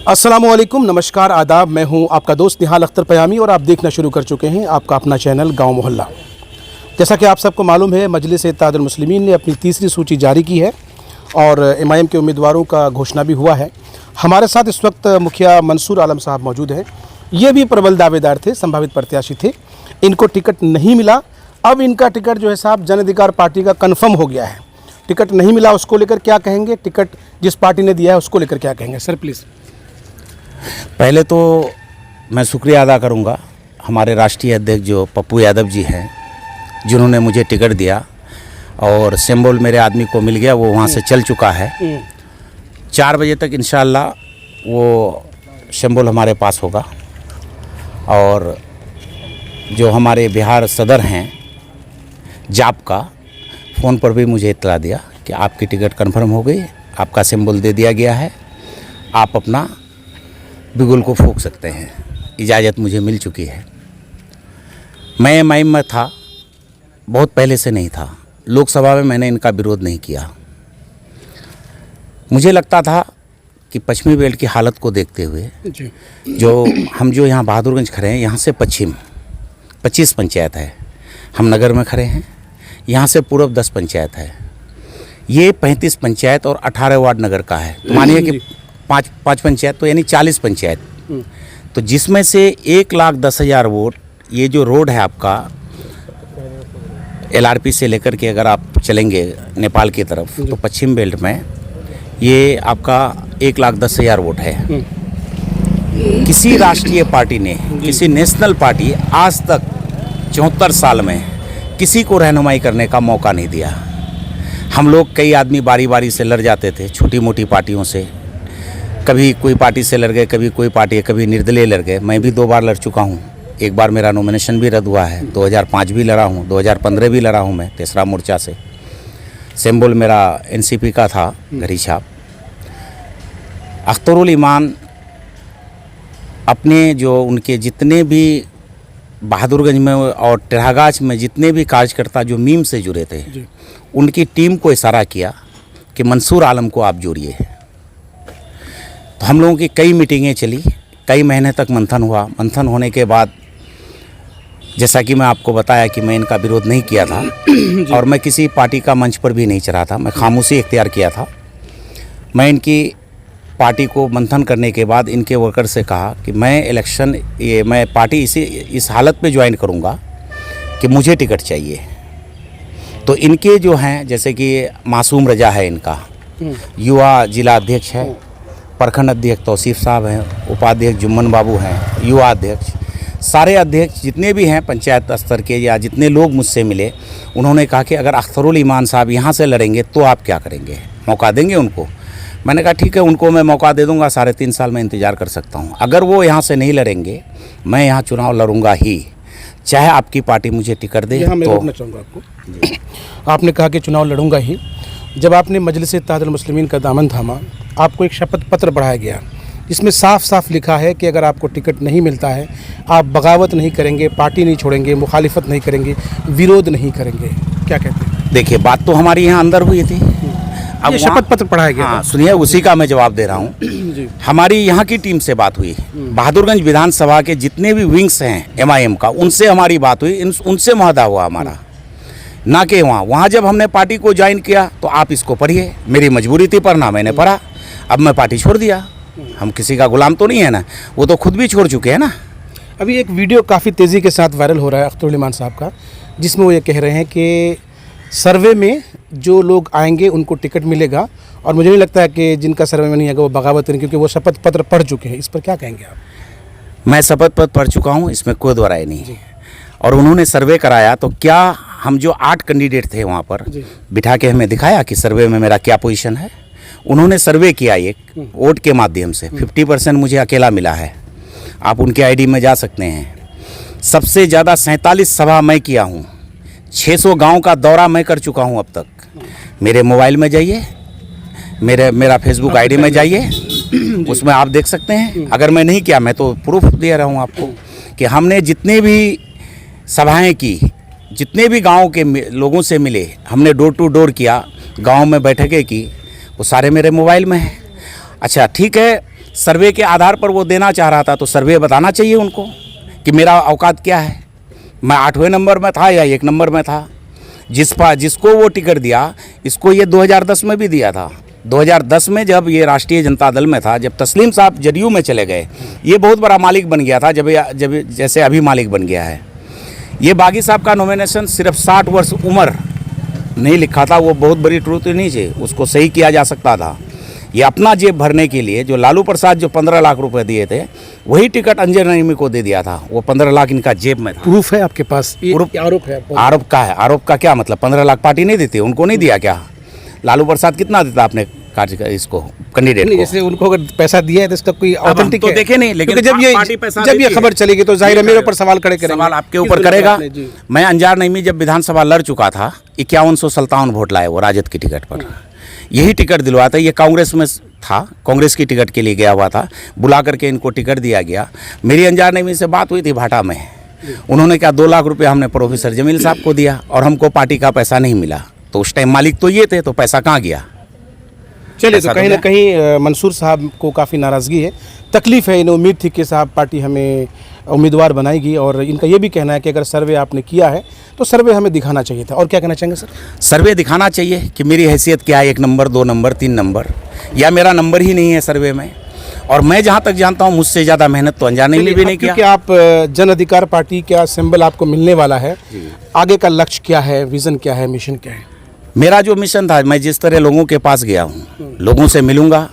अस्सलामुअलैकुम, नमस्कार, आदाब। मैं हूं आपका दोस्त निहाल अख्तर पयामी और आप देखना शुरू कर चुके हैं आपका अपना चैनल गांव मोहल्ला। जैसा कि आप सबको मालूम है, मजलिस इत्तेहादुल मुस्लिमीन ने अपनी तीसरी सूची जारी की है और एमआईएम के उम्मीदवारों का घोषणा भी हुआ है। हमारे साथ इस वक्त मुखिया मंसूर आलम साहब मौजूद हैं। ये भी प्रबल दावेदार थे, संभावित प्रत्याशी थे। इनको टिकट नहीं मिला। अब इनका टिकट जो है साहब जन अधिकार पार्टी का कन्फर्म हो गया है। टिकट नहीं मिला, उसको लेकर क्या कहेंगे? टिकट जिस पार्टी ने दिया है उसको लेकर क्या कहेंगे? Sir please. पहले तो मैं शुक्रिया अदा करूंगा हमारे राष्ट्रीय अध्यक्ष जो पप्पू यादव जी हैं, जिन्होंने मुझे टिकट दिया और सिंबल मेरे आदमी को मिल गया। वो वहाँ से चल चुका है। 4 बजे तक इंशाअल्लाह वो सिंबल हमारे पास होगा। और जो हमारे बिहार सदर हैं जाप का, फ़ोन पर भी मुझे इत्तला दिया कि आपकी टिकट कन्फर्म हो गई, आपका सिंबल दे दिया गया है, आप अपना बिगुल को फूंक सकते हैं। इजाज़त मुझे मिल चुकी है। मैं एमआईएम में था, बहुत पहले से नहीं था। लोकसभा में मैंने इनका विरोध नहीं किया। मुझे लगता था कि पश्चिमी बेल्ट की हालत को देखते हुए जो यहाँ बहादुरगंज खड़े हैं, यहाँ से पश्चिम 25 पंचायत है। हम नगर में खड़े हैं, यहाँ से पूर्व 10 पंचायत है। ये 35 पंचायत और 18 वार्ड नगर का है। तो मानिए कि पाँच पंचायत, तो यानी 40 पंचायत। तो जिसमें से 1,10,000 वोट, ये जो रोड है आपका LRP से लेकर के अगर आप चलेंगे नेपाल की तरफ, तो पश्चिम बेल्ट में ये आपका 1,10,000 वोट है। किसी राष्ट्रीय पार्टी ने, किसी नेशनल पार्टी आज तक 74 साल में किसी को रहनुमाई करने का मौका नहीं दिया। हम लोग कई आदमी बारी बारी से लड़ जाते थे छोटी मोटी पार्टियों से। कभी कोई पार्टी से लड़ गए, कभी कोई पार्टी, कभी निर्दलीय लड़ गए। मैं भी 2 बार लड़ चुका हूँ। एक बार मेरा नॉमिनेशन भी रद्द हुआ है। 2005 भी लड़ा हूँ, 2015 भी लड़ा हूँ मैं तीसरा मोर्चा से। सिंबल मेरा NCP का था, घड़ी छाप। अख्तरुल ईमान अपने जो उनके जितने भी बहादुरगंज में और टेढ़ागाछ में जितने भी कार्यकर्ता जो मीम से जुड़े थे, उनकी टीम को इशारा किया कि मंसूर आलम को आप जोड़िए। तो हम लोगों की कई मीटिंगें चली, कई महीने तक मंथन हुआ। मंथन होने के बाद जैसा कि मैं आपको बताया कि मैं इनका विरोध नहीं किया था और मैं किसी पार्टी का मंच पर भी नहीं चढ़ा था। मैं खामोशी इख्तियार किया था। मैं इनकी पार्टी को मंथन करने के बाद इनके वर्कर से कहा कि मैं पार्टी इस हालत पे ज्वाइन करूँगा कि मुझे टिकट चाहिए। तो इनके जो हैं, जैसे कि मासूम रजा है इनका, युवा जिला अध्यक्ष है, प्रखंड अध्यक्ष तौसीफ साहब हैं, उपाध्यक्ष जुम्मन बाबू हैं, युवा अध्यक्ष, सारे अध्यक्ष जितने भी हैं पंचायत स्तर के या जितने लोग मुझसे मिले, उन्होंने कहा कि अगर अख्तरुल ईमान साहब यहाँ से लड़ेंगे तो आप क्या करेंगे, मौका देंगे उनको? मैंने कहा ठीक है, उनको मैं मौका दे दूँगा। 3.5 साल में इंतज़ार कर सकता हूँ। अगर वो यहाँ से नहीं लड़ेंगे, मैं यहाँ चुनाव लड़ूंगा ही, चाहे आपकी पार्टी मुझे टिकट दे। मैं रोकना चाहूँगा आपको। आपने कहा कि चुनाव लड़ूंगा ही। जब आपने मजलिस इत्तेहादुल मुस्लिमीन का दामन थामा, आपको एक शपथ पत्र पढ़ाया गया जिसमें साफ साफ लिखा है कि अगर आपको टिकट नहीं मिलता है, आप बगावत नहीं करेंगे, पार्टी नहीं छोड़ेंगे, मुखालिफत नहीं करेंगे, विरोध नहीं करेंगे। क्या कहते हैं? देखिए, बात तो हमारी यहाँ अंदर हुई थी। अब ये शपथ पत्र पढ़ाया गया। हाँ, सुनिए, उसी का मैं जवाब दे रहा हूँ। हमारी यहाँ की टीम से बात हुई, बहादुरगंज विधानसभा के जितने भी विंग्स हैं एमआईएम का, उनसे हमारी बात हुई, उनसे मुआहदा हुआ हमारा, ना कि वहाँ जब हमने पार्टी को ज्वाइन किया तो आप इसको पढ़िए। मेरी मजबूरी थी पढ़ना, मैंने पढ़ा। अब मैं पार्टी छोड़ दिया। हम किसी का गुलाम तो नहीं है ना, वो तो खुद भी छोड़ चुके हैं ना। अभी एक वीडियो काफ़ी तेज़ी के साथ वायरल हो रहा है अख्तरुल ईमान साहब का, जिसमें वो ये कह रहे हैं कि सर्वे में जो लोग आएंगे उनको टिकट मिलेगा, और मुझे नहीं लगता है कि जिनका सर्वे में नहीं आएगा वो बगावत करेंगे, क्योंकि वो शपथ पत्र पढ़ चुके हैं। इस पर क्या कहेंगे आप? मैं शपथ पत्र पढ़ चुका हूँ, इसमें कोई दो राय नहीं। और उन्होंने सर्वे कराया तो क्या हम जो 8 कैंडिडेट थे वहाँ पर बिठा के हमें दिखाया कि सर्वे में मेरा क्या पोजीशन है। उन्होंने सर्वे किया एक वोट के माध्यम से, 50% मुझे अकेला मिला है। आप उनके आईडी में जा सकते हैं। सबसे ज़्यादा 47 सभा मैं किया हूँ, 600 गांव का दौरा मैं कर चुका हूँ अब तक। मेरे मोबाइल में जाइए, मेरा फेसबुक आईडी में जाइए, उसमें आप देख सकते हैं। अगर मैं नहीं किया, मैं तो प्रूफ दे रहा हूँ आपको कि हमने जितने भी सभाएं की, जितने भी गांव के लोगों से मिले, हमने डोर टू डोर किया, गांव में बैठकें की, वो सारे मेरे मोबाइल में हैं। अच्छा ठीक है, सर्वे के आधार पर वो देना चाह रहा था, तो सर्वे बताना चाहिए उनको कि मेरा औकात क्या है, मैं 8वें नंबर में था या 1 नंबर में था। जिसको वो टिकट दिया, इसको ये 2010 में भी दिया था। 2010 में जब ये राष्ट्रीय जनता दल में था, जब तस्लीम साहब जदयू में चले गए, ये बहुत बड़ा मालिक बन गया था, जब जैसे अभी मालिक बन गया है। ये बागी साहब का नॉमिनेशन सिर्फ 60 वर्ष उम्र नहीं लिखा था, वो बहुत बड़ी ट्रूथ नहीं थी, उसको सही किया जा सकता था। ये अपना जेब भरने के लिए जो लालू प्रसाद जो 15 लाख रुपए दिए थे, वही टिकट अंजन नईमी को दे दिया था। वो 15 लाख इनका जेब में था। प्रूफ है आपके पास? आरोप है। आरोप का है। आरोप का क्या मतलब? 15 लाख पार्टी नहीं देती, उनको नहीं दिया क्या? लालू प्रसाद कितना देता अपने इसको कैंडिडेट को? जैसे उनको अगर पैसा दिया है तो इसका कोई ऑथेंटिक तो देखे नहीं, लेकिन जब ये खबर चलेगी तो जाहिर है मेरे ऊपर सवाल खड़े करेंगे। सवाल आपके ऊपर करेगा। मैं अंजार नईमी जब विधानसभा लड़ चुका था, 5157 वोट लाए वो राजद की टिकट पर। यही टिकट दिलवाया था। ये कांग्रेस में था, कांग्रेस की टिकट के लिए गया हुआ था, बुला करके इनको टिकट दिया गया। मेरी अंजार नईमी से बात हुई थी भाटा में, उन्होंने क्या 2 लाख रुपये हमने प्रोफेसर जमील साहब को दिया और हमको पार्टी का पैसा नहीं मिला। तो उस टाइम मालिक तो ये थे, तो पैसा कहाँ गया? चलिए, तो कहीं ना कहीं मंसूर साहब को काफ़ी नाराज़गी है, तकलीफ़ है। इन्हें उम्मीद थी कि साहब पार्टी हमें उम्मीदवार बनाएगी, और इनका ये भी कहना है कि अगर सर्वे आपने किया है तो सर्वे हमें दिखाना चाहिए था। और क्या कहना चाहेंगे सर? सर्वे दिखाना चाहिए कि मेरी हैसियत क्या है, 1 नंबर, 2 नंबर, 3 नंबर, या मेरा नंबर ही नहीं है सर्वे में। और मैं जहाँ तक जानता हूँ, मुझसे ज़्यादा मेहनत तो अंजार नईमी भी नहीं किया। क्योंकि आप जन अधिकार पार्टी का सिंबल आपको मिलने वाला है, आगे का लक्ष्य क्या है, विज़न क्या है, मिशन क्या है? मेरा जो मिशन था, मैं जिस तरह लोगों के पास गया हूँ, लोगों से मिलूंगा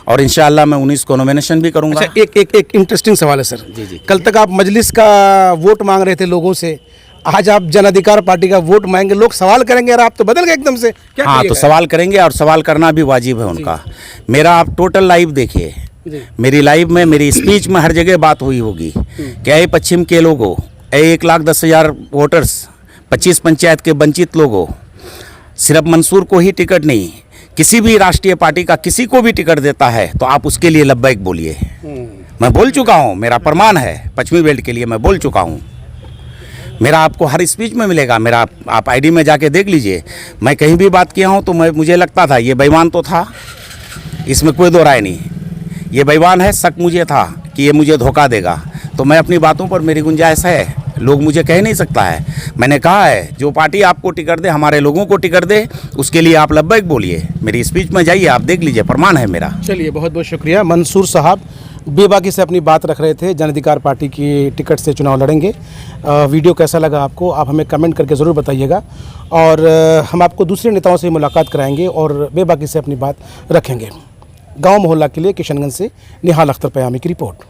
और इंशाअल्लाह मैं 19 को नॉमिनेशन भी करूंगा। अच्छा, एक इंटरेस्टिंग सवाल है सर। जी। कल तक आप मजलिस का वोट मांग रहे थे लोगों से, आज आप जन अधिकार पार्टी का वोट मांगेंगे, लोग सवाल करेंगे यार आप तो बदल गए एकदम से, क्या? हाँ, तो सवाल करेंगे और सवाल करना भी वाजिब है उनका। मेरा आप टोटल लाइव देखिए, मेरी लाइव में, मेरी स्पीच में हर जगह बात हुई होगी। क्या ये पश्चिम के लोगों, 1,10,000 वोटर्स, 25 पंचायत के वंचित लोगों, सिर्फ मंसूर को ही टिकट नहीं, किसी भी राष्ट्रीय पार्टी का किसी को भी टिकट देता है तो आप उसके लिए लब्बैक बोलिए। मैं बोल चुका हूँ, मेरा प्रमाण है, पश्चिमी बेल्ट के लिए मैं बोल चुका हूँ। मेरा आपको हर स्पीच में मिलेगा, मेरा आप आईडी में जाके देख लीजिए। मैं कहीं भी बात किया हूँ तो मुझे लगता था ये बेईमान तो था, इसमें कोई दो राय नहीं, ये बेईमान है। शक मुझे था कि ये मुझे धोखा देगा, तो मैं अपनी बातों पर मेरी गुंजाइश है, लोग मुझे कह नहीं सकता है। मैंने कहा है जो पार्टी आपको टिकट दे, हमारे लोगों को टिकट दे, उसके लिए आप लब्बैक बोलिए। मेरी स्पीच में जाइए, आप देख लीजिए, प्रमाण है मेरा। चलिए, बहुत बहुत शुक्रिया। मंसूर साहब बेबाकी से अपनी बात रख रहे थे, जन अधिकार पार्टी की टिकट से चुनाव लड़ेंगे। वीडियो कैसा लगा आपको, आप हमें कमेंट करके ज़रूर बताइएगा, और हम आपको दूसरे नेताओं से मुलाकात कराएंगे और बेबाकी से अपनी बात रखेंगे। गाँव मोहल्ला के लिए किशनगंज से निहाल अख्तर पयामी की रिपोर्ट।